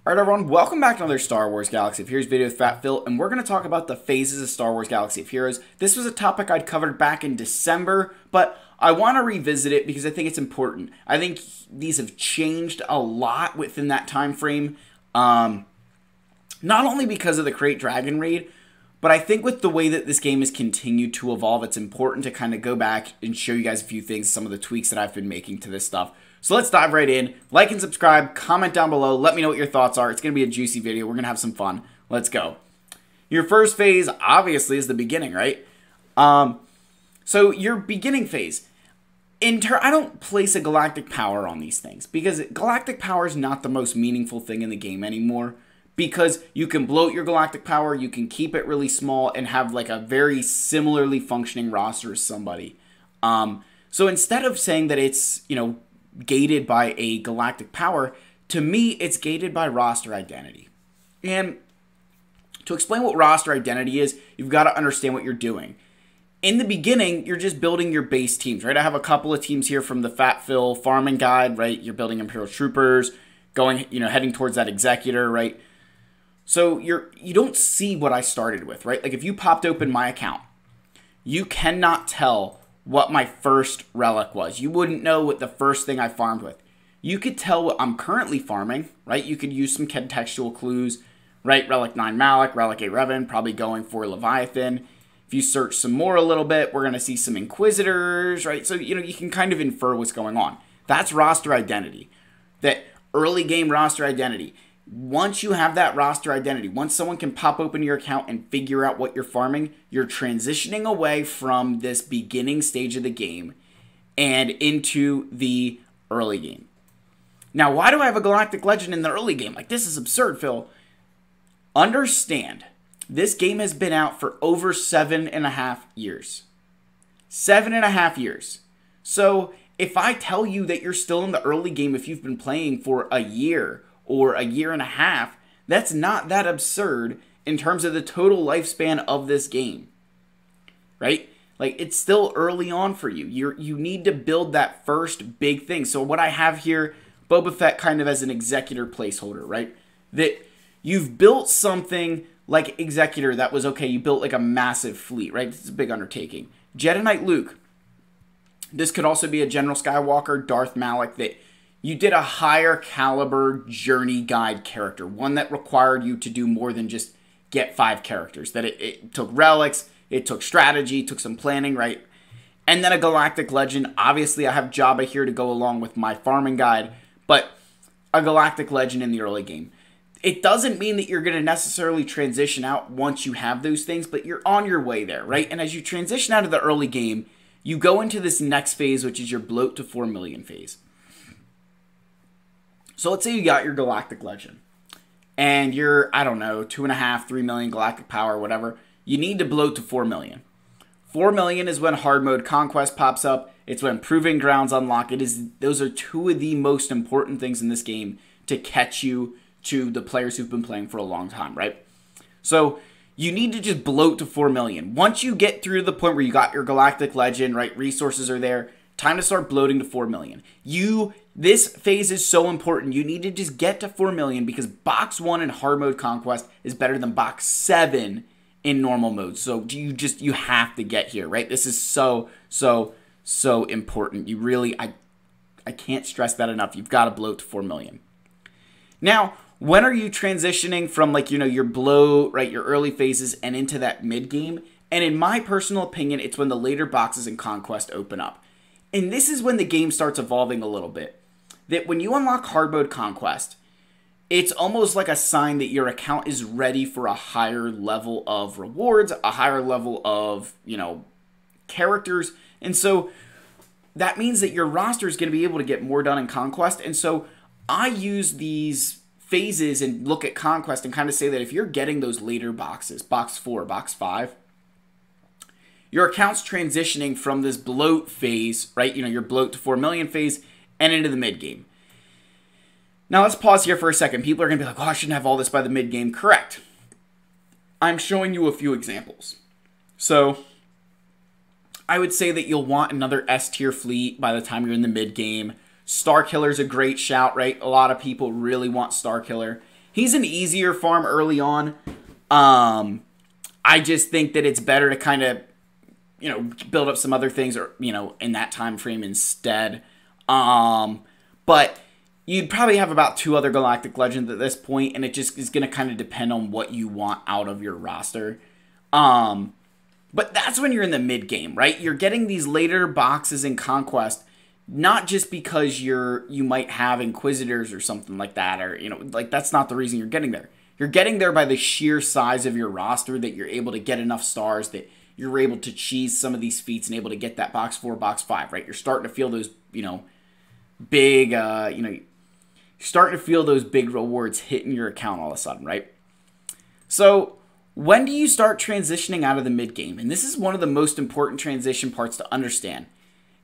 Alright everyone, welcome back to another Star Wars Galaxy of Heroes video with Fat Phil, and we're going to talk about the phases of Star Wars Galaxy of Heroes. This was a topic I'd covered back in December, but I want to revisit it because I think it's important. I think these have changed a lot within that time frame, not only because of the Create Dragon raid, but I think with the way that this game has continued to evolve, it's important to kind of go back and show you guys a few things, some of the tweaks that I've been making to this stuff. So let's dive right in. Like and subscribe, comment down below, let me know what your thoughts are. It's going to be a juicy video. We're going to have some fun. Let's go. Your first phase, obviously, is the beginning, right? So your beginning phase, I don't place a galactic power on these things because galactic power is not the most meaningful thing in the game anymore, because you can bloat your galactic power, you can keep it really small and have like a very similarly functioning roster as somebody. So instead of saying that it's, gated by a galactic power, to me, it's gated by roster identity. And to explain what roster identity is, you've got to understand what you're doing. In the beginning, you're just building your base teams, right? I have a couple of teams here from the Fat Phil farming guide, right? You're building Imperial Troopers, going, heading towards that Executor, right? So you don't see what I started with, right? Like if you popped open my account, you cannot tell what my first relic was. You wouldn't know what the first thing I farmed with. You could tell what I'm currently farming, right? You could use some contextual clues, right? Relic 9 Malak, Relic 8 Revan, probably going for Leviathan. If you search some more a little bit, we're going to see some Inquisitors, right? So, you can kind of infer what's going on. That's roster identity. That early game roster identity. Once you have that roster identity, once someone can pop open your account and figure out what you're farming, you're transitioning away from this beginning stage of the game and into the early game. Now, why do I have a Galactic Legend in the early game? Like, this is absurd, Phil. Understand, this game has been out for over 7.5 years. 7.5 years. So, if I tell you that you're still in the early game if you've been playing for a year or a year and a half, that's not that absurd in terms of the total lifespan of this game, right? Like, it's still early on for you. You need to build that first big thing. So what I have here, Boba Fett kind of as an Executor placeholder, right? That you've built something like Executor that was okay. You built like a massive fleet, right? It's a big undertaking. Jedi Knight Luke. This could also be a General Skywalker, Darth Malak, that you did a higher caliber journey guide character, one that required you to do more than just get 5 characters. That it took relics, it took strategy, it took some planning, right? And then a Galactic Legend. Obviously, I have Jabba here to go along with my farming guide, but a Galactic Legend in the early game. It doesn't mean that you're going to necessarily transition out once you have those things, but you're on your way there, right? And as you transition out of the early game, you go into this next phase, which is your bloat to 4 million phase. So let's say you got your Galactic Legend and you're, 2.5, 3 million galactic power, whatever. You need to bloat to 4 million. 4 million is when hard mode conquest pops up. It's when proving grounds unlock. Those are two of the most important things in this game to catch you to the players who've been playing for a long time, right? So you need to just bloat to 4 million. Once you get through the point where you got your Galactic Legend, right? Resources are there. Time to start bloating to 4 million. This phase is so important. You need to just get to 4 million because box 1 in hard mode conquest is better than box 7 in normal mode. So you have to get here, right? This is so important. You really, I can't stress that enough. You've got to bloat to 4 million. Now, when are you transitioning from your bloat, right, your early phases and into that mid game? And in my personal opinion, it's when the later boxes in conquest open up. And this is when the game starts evolving a little bit. That when you unlock hard mode conquest, it's almost like a sign that your account is ready for a higher level of rewards, a higher level of, characters. And so that means that your roster is going to be able to get more done in conquest. And so I use these phases and look at conquest and kind of say that if you're getting those later boxes, box 4, box 5, your account's transitioning from this bloat phase, right? Your bloat to 4 million phase and into the mid game. Now let's pause here for a second. People are going to be like, oh, I shouldn't have all this by the mid game. Correct. I'm showing you a few examples. So I would say that you'll want another S tier fleet by the time you're in the mid game. Starkiller's a great shout, right? A lot of people really want Starkiller. He's an easier farm early on. I just think that it's better to kind of, build up some other things or, in that time frame instead. But you'd probably have about 2 other Galactic Legends at this point, and it just is going to kind of depend on what you want out of your roster. But that's when you're in the mid game, right? You're getting these later boxes in Conquest, not just because you might have Inquisitors or something like that, or that's not the reason you're getting there. You're getting there by the sheer size of your roster that you're able to get enough stars that you're able to cheese some of these feats and able to get that box 4, box 5, right? You're starting to feel those, big, you're starting to feel those big rewards hitting your account all of a sudden, right? So when do you start transitioning out of the mid game? And this is one of the most important transition parts to understand.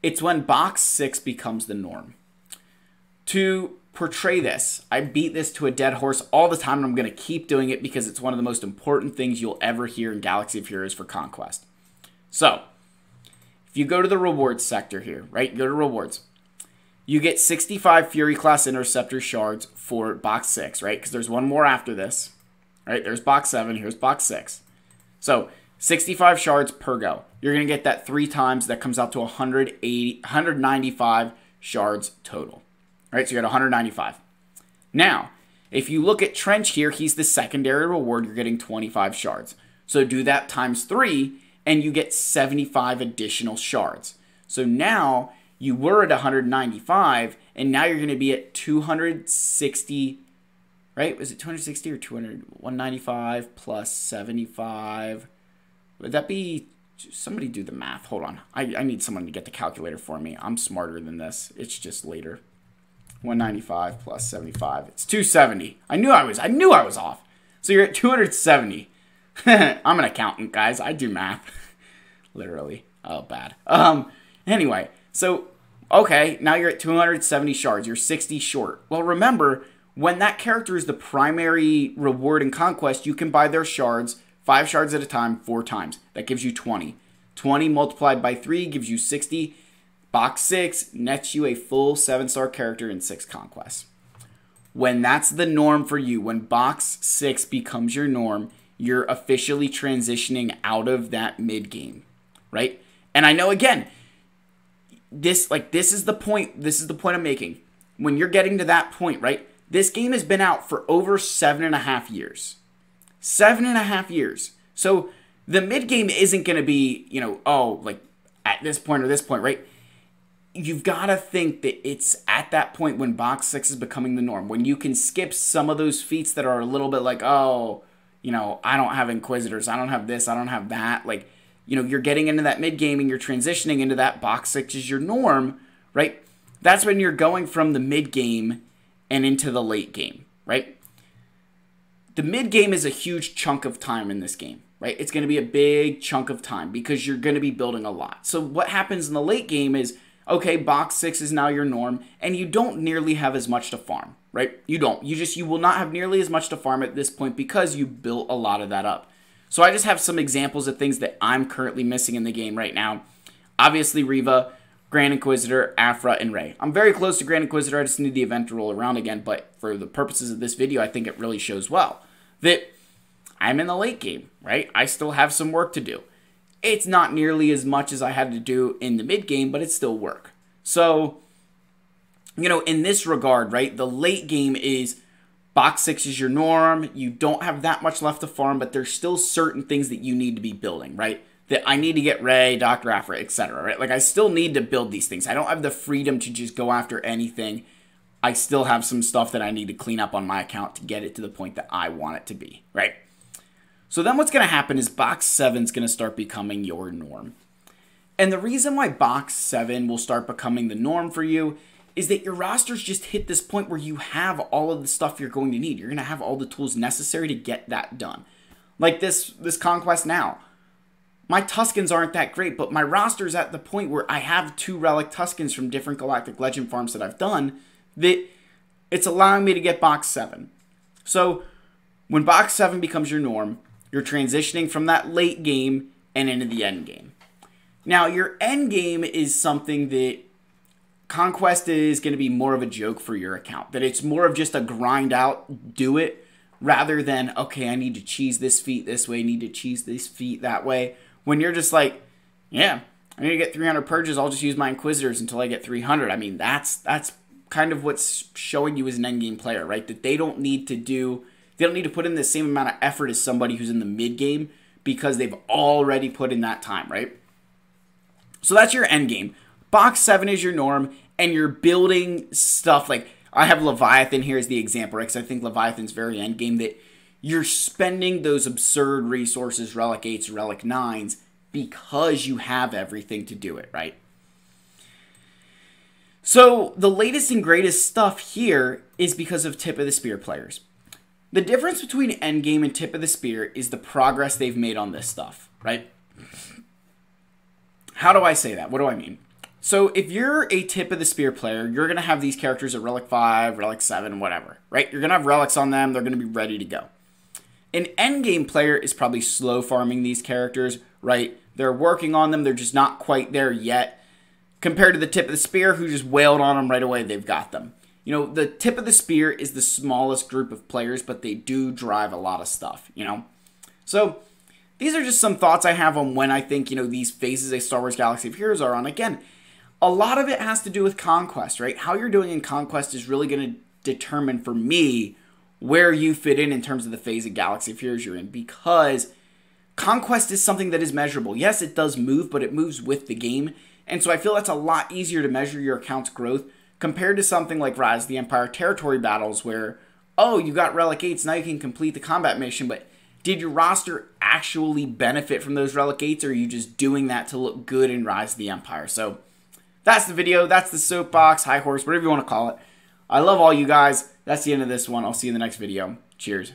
It's when box 6 becomes the norm. To portray this, I beat this to a dead horse all the time, and I'm going to keep doing it because it's one of the most important things you'll ever hear in Galaxy of Heroes for Conquest. So, if you go to the rewards sector here, right, go to rewards, you get 65 Fury Class Interceptor shards for box 6, right, because there's one more after this, right, there's box 7, here's box 6. So, 65 shards per go. You're going to get that 3 times. That comes out to 195 shards total. Right, so you're at 195. Now, if you look at Trench here, he's the secondary reward. You're getting 25 shards. So do that times 3, and you get 75 additional shards. So now you were at 195, and now you're going to be at 260, right? Was it 260 or 200? 195 plus 75. Would that be... Somebody do the math. Hold on. I need someone to get the calculator for me. I'm smarter than this. It's just later. 195 plus 75. It's 270. I knew I was off. So you're at 270. I'm an accountant, guys. I do math. Literally. Oh, bad. Anyway, so okay, now you're at 270 shards. You're 60 short. Well, remember, when that character is the primary reward in Conquest, you can buy their shards 5 shards at a time, 4 times. That gives you 20. 20 multiplied by 3 gives you 60. Box 6 nets you a full 7-star character in 6 conquests. When that's the norm for you, when box 6 becomes your norm, you're officially transitioning out of that mid game, right? And I know, again, this is the point I'm making. When you're getting to that point, right? This game has been out for over 7.5 years. 7.5 years. So the mid game isn't going to be, at this point or this point, right? You've got to think that it's at that point when box 6 is becoming the norm, when you can skip some of those feats that are a little bit like, I don't have Inquisitors, I don't have this, I don't have that. Like, you're getting into that mid game and you're transitioning into that box 6 is your norm, right? That's when you're going from the mid game and into the late game, right? The mid game is a huge chunk of time in this game, right? It's going to be a big chunk of time because you're going to be building a lot. So what happens in the late game is, okay, box 6 is now your norm, and you don't nearly have as much to farm, right? You don't. You will not have nearly as much to farm at this point because you built a lot of that up. So I just have some examples of things that I'm currently missing in the game right now. Obviously, Riva, Grand Inquisitor, Afra, and Rey. I'm very close to Grand Inquisitor. I just need the event to roll around again, but for the purposes of this video, I think it really shows well that I'm in the late game, right? I still have some work to do. It's not nearly as much as I had to do in the mid game, but it's still work. So, in this regard, right, the late game is box 6 is your norm. You don't have that much left to farm, but there's still certain things that you need to be building, right? That I need to get Rey, Dr. Afra, etc., right? Like, I still need to build these things. I don't have the freedom to just go after anything. I still have some stuff that I need to clean up on my account to get it to the point that I want it to be, right? So then what's going to happen is box 7 is going to start becoming your norm. And the reason why box 7 will start becoming the norm for you is that your roster's just hit this point where you have all of the stuff you're going to need. You're going to have all the tools necessary to get that done. Like this conquest now. My Tuskens aren't that great, but my roster's at the point where I have 2 Relic Tuskens from different Galactic Legend farms that I've done that it's allowing me to get box 7. So when box 7 becomes your norm, you're transitioning from that late game and into the end game. Now, your end game is something that Conquest is going to be more of a joke for your account. That it's more of just a grind out, do it. rather than, okay, I need to cheese this feat this way, need to cheese this feat that way. When you're just like, yeah, I need to get 300 purges, I'll just use my Inquisitors until I get 300. I mean, that's kind of what's showing you as an endgame player, right? That they don't need to put in the same amount of effort as somebody who's in the mid game because they've already put in that time, right? So that's your end game. Box 7 is your norm, and you're building stuff like, I have Leviathan here as the example, right? Because I think Leviathan's very end game, that you're spending those absurd resources, Relic 8s, Relic 9s, because you have everything to do it, right? So the latest and greatest stuff here is because of Tip of the Spear players. The difference between endgame and Tip of the Spear is the progress they've made on this stuff, right? How do I say that? What do I mean? So if you're a Tip of the Spear player, you're going to have these characters at Relic 5, Relic 7, whatever, right? You're going to have relics on them. They're going to be ready to go. An endgame player is probably slow farming these characters, right? They're working on them. They're just not quite there yet. Compared to the Tip of the Spear, who just wailed on them right away, they've got them. You know, the Tip of the Spear is the smallest group of players, but they do drive a lot of stuff, you know? So these are just some thoughts I have on when I think, you know, these phases a Star Wars Galaxy of Heroes are on. Again, a lot of it has to do with Conquest, right? How you're doing in Conquest is really going to determine, for me, where you fit in terms of the phase of Galaxy of Heroes you're in, because Conquest is something that is measurable. Yes, it does move, but it moves with the game, and so I feel that's a lot easier to measure your account's growth compared to something like Rise of the Empire territory battles where, oh, you got Relic 8s, now you can complete the combat mission, but did your roster actually benefit from those Relic 8s, or are you just doing that to look good in Rise of the Empire? So that's the video. That's the soapbox, high horse, whatever you want to call it. I love all you guys. That's the end of this one. I'll see you in the next video. Cheers.